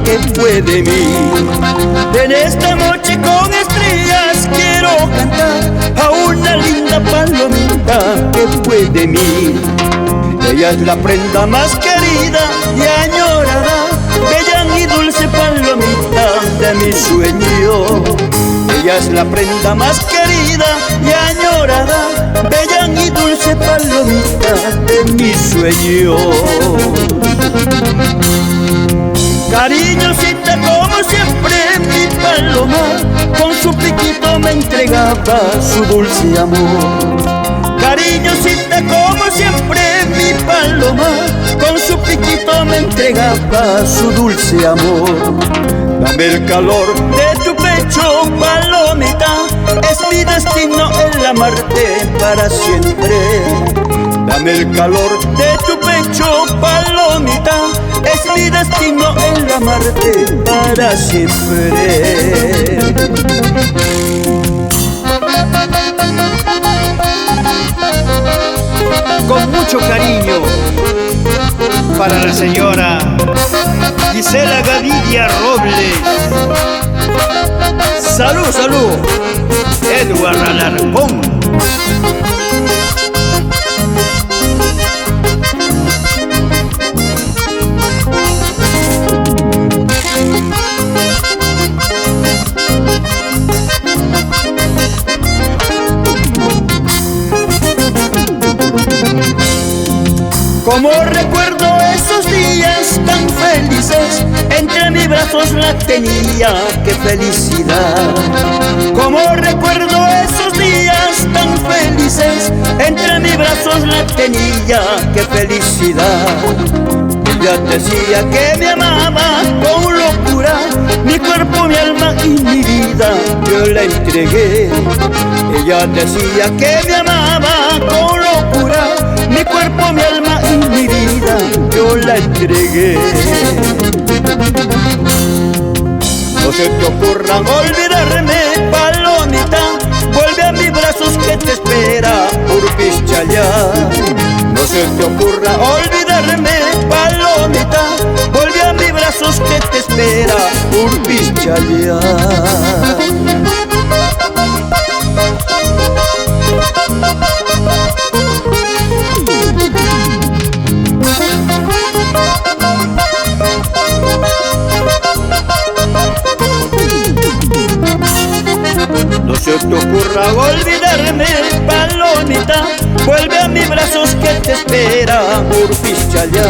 que fue de mí. En esta noche con estrellas quiero cantar a una linda palomita que fue de mí. Ella es la prenda más querida y añorada, bella y dulce palomita de mi sueño. Ella es la prenda más querida y añorada, bella y dulce palomita de mi sueño. Cariñosita como siempre mi paloma, con su piquito me entregaba su dulce amor. Cariñosita como siempre mi paloma, con su piquito me entregaba su dulce amor. Dame el calor de tu pecho, palomita, es mi destino el amarte para siempre. Dame el calor de tu pecho, palomita, es mi destino el amarte para siempre. Con mucho cariño para la señora Gisela Gavidia Robles. Salud, salud, Edward Alarcón. Como recuerdo esos días tan felices, entre mis brazos la tenía, qué felicidad. Como recuerdo esos días tan felices, entre mis brazos la tenía, qué felicidad. Ella decía que me amaba con locura, mi cuerpo, mi alma y mi vida yo la entregué. Ella decía que me amaba con locura, mi cuerpo, mi alma y mi vida yo la entregué. No se te ocurra olvidarme, palomita, vuelve a mis brazos que te espera Urpichayá. No se te ocurra olvidarme, palomita, vuelve a mis brazos que te espera Urpichayá. No se te ocurra olvidarme, palomita, vuelve a mis brazos que te espera Urpichayá.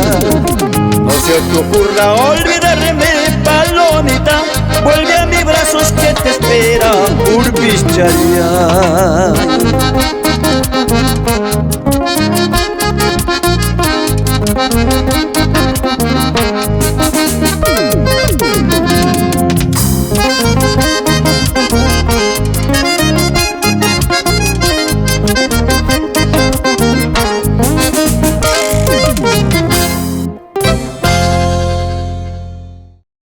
No se te ocurra olvidarme, palomita, vuelve a mis brazos que te espera Urpichayá.